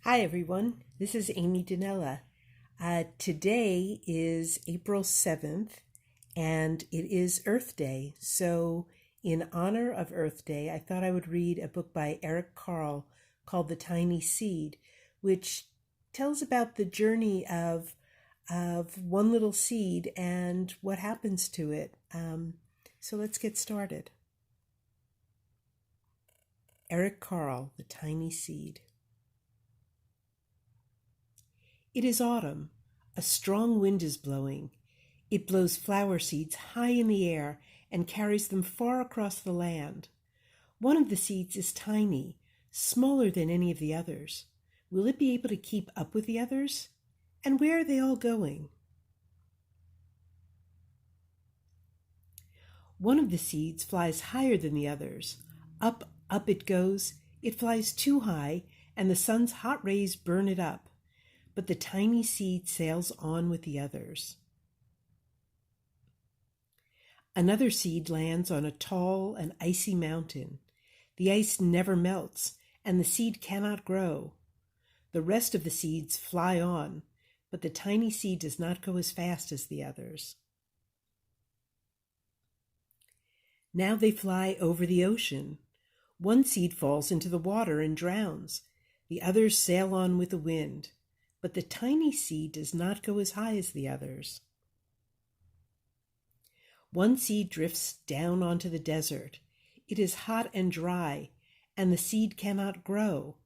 Hi, everyone. This is Amy Danella. Today is April 7th, and it is Earth Day. So, in honor of Earth Day, I thought I would read a book by Eric Carle called The Tiny Seed, which tells about the journey of one little seed and what happens to it. So, let's get started. Eric Carle, The Tiny Seed. It is autumn. A strong wind is blowing. It blows flower seeds high in the air and carries them far across the land. One of the seeds is tiny, smaller than any of the others. Will it be able to keep up with the others? And where are they all going? One of the seeds flies higher than the others. Up, up it goes. It flies too high, and the sun's hot rays burn it up. But the tiny seed sails on with the others. Another seed lands on a tall and icy mountain. The ice never melts, and the seed cannot grow. The rest of the seeds fly on, but the tiny seed does not go as fast as the others. Now they fly over the ocean. One seed falls into the water and drowns. The others sail on with the wind. But the tiny seed does not go as high as the others. One seed drifts down onto the desert. It is hot and dry, and the seed cannot grow.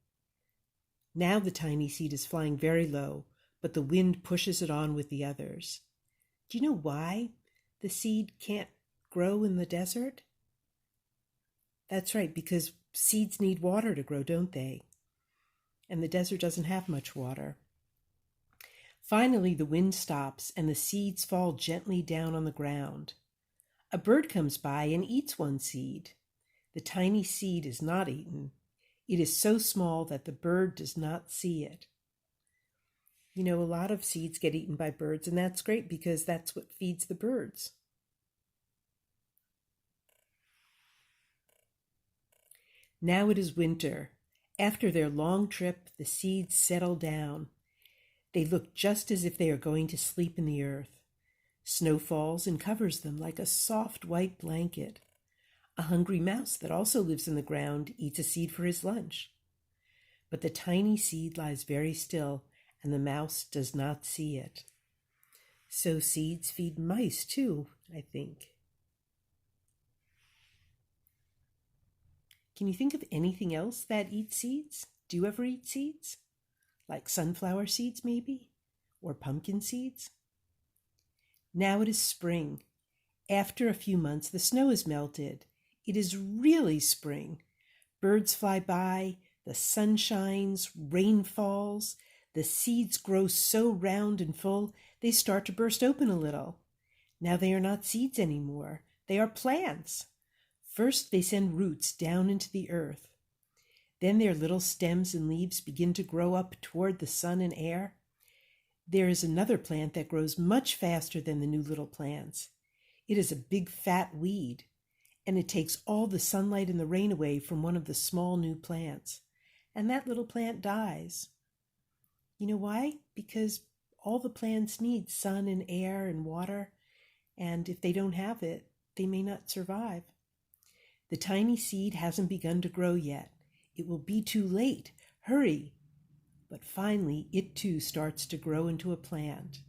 Now the tiny seed is flying very low, but the wind pushes it on with the others. Do you know why the seed can't grow in the desert? That's right, because seeds need water to grow, don't they? And the desert doesn't have much water. Finally, the wind stops and the seeds fall gently down on the ground. A bird comes by and eats one seed. The tiny seed is not eaten. It is so small that the bird does not see it. You know, a lot of seeds get eaten by birds, and that's great because that's what feeds the birds. Now it is winter. After their long trip, the seeds settle down. They look just as if they are going to sleep in the earth. Snow falls and covers them like a soft white blanket. A hungry mouse that also lives in the ground eats a seed for his lunch. But the tiny seed lies very still, and the mouse does not see it. So seeds feed mice too, I think. Can you think of anything else that eats seeds? Do you ever eat seeds? Like sunflower seeds, maybe? Or pumpkin seeds? Now it is spring. After a few months, the snow is melted. It is really spring. Birds fly by, the sun shines, rain falls. The seeds grow so round and full, they start to burst open a little. Now they are not seeds anymore. They are plants. First, they send roots down into the earth. Then their little stems and leaves begin to grow up toward the sun and air. There is another plant that grows much faster than the new little plants. It is a big fat weed, and it takes all the sunlight and the rain away from one of the small new plants. And that little plant dies. You know why? Because all the plants need sun and air and water, and if they don't have it, they may not survive. The tiny seed hasn't begun to grow yet. It will be too late. Hurry. But finally, it too starts to grow into a plant.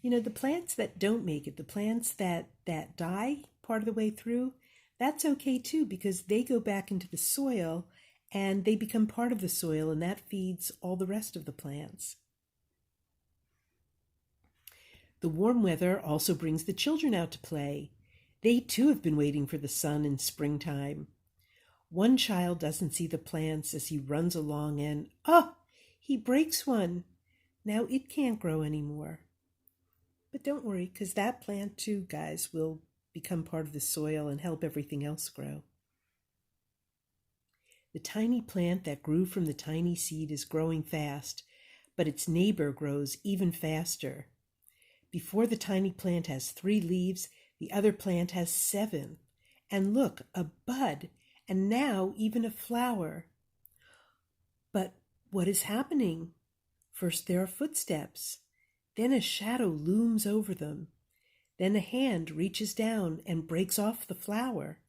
You know, the plants that don't make it, the plants that die part of the way through, that's okay too because they go back into the soil and they become part of the soil, and that feeds all the rest of the plants. The warm weather also brings the children out to play. They too have been waiting for the sun in springtime. One child doesn't see the plants as he runs along and, he breaks one. Now it can't grow anymore. But don't worry, because that plant too, guys, will become part of the soil and help everything else grow. The tiny plant that grew from the tiny seed is growing fast, but its neighbor grows even faster. Before the tiny plant has 3 leaves, the other plant has 7. And look, a bud, and now even a flower. But What is happening? First there are footsteps. Then a shadow looms over them. Then a hand reaches down and breaks off the flower.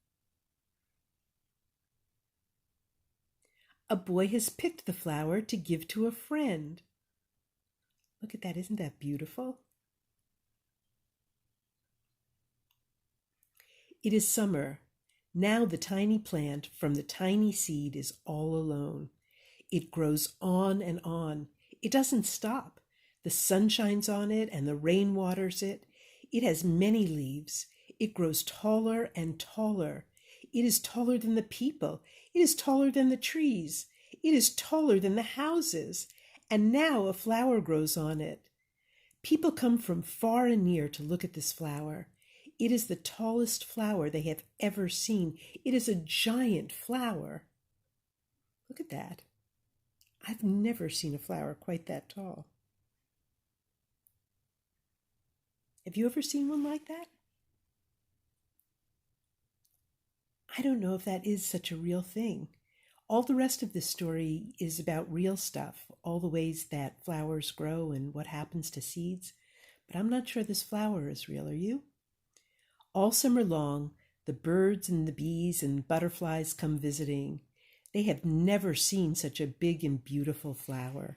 A boy has picked the flower to give to a friend. Look at that, isn't that beautiful? It is summer. Now the tiny plant from the tiny seed is all alone. It grows on and on. It doesn't stop. The sun shines on it and the rain waters it. It has many leaves. It grows taller and taller. It is taller than the people. It is taller than the trees. It is taller than the houses. And now a flower grows on it. People come from far and near to look at this flower. It is the tallest flower they have ever seen. It is a giant flower. Look at that. I've never seen a flower quite that tall. Have you ever seen one like that? I don't know if that is such a real thing. All the rest of this story is about real stuff, all the ways that flowers grow and what happens to seeds, but I'm not sure this flower is real, are you? All summer long, the birds and the bees and butterflies come visiting. They have never seen such a big and beautiful flower.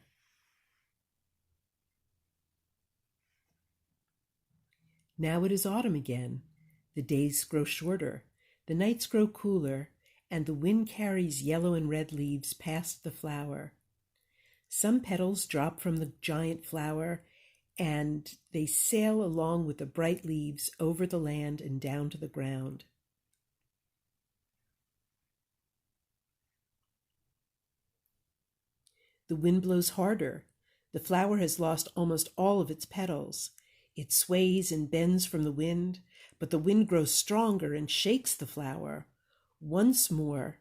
Now it is autumn again. The days grow shorter, the nights grow cooler, and the wind carries yellow and red leaves past the flower. Some petals drop from the giant flower, and they sail along with the bright leaves over the land and down to the ground. The wind blows harder. The flower has lost almost all of its petals. It sways and bends from the wind, but the wind grows stronger and shakes the flower. Once more,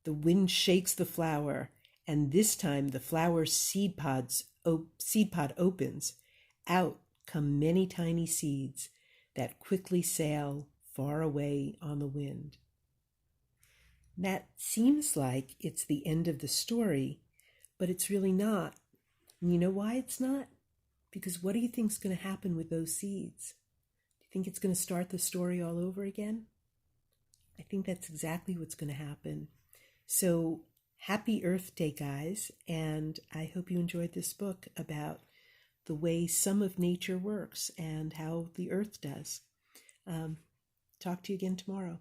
the wind shakes the flower, and this time the flower's seed pod opens. Out come many tiny seeds that quickly sail far away on the wind. That seems like it's the end of the story, but it's really not. And you know why it's not? Because what do you think is going to happen with those seeds? Do you think it's going to start the story all over again? I think that's exactly what's going to happen. So happy Earth Day, guys, and I hope you enjoyed this book about the way some of nature works and how the earth does. Talk to you again tomorrow.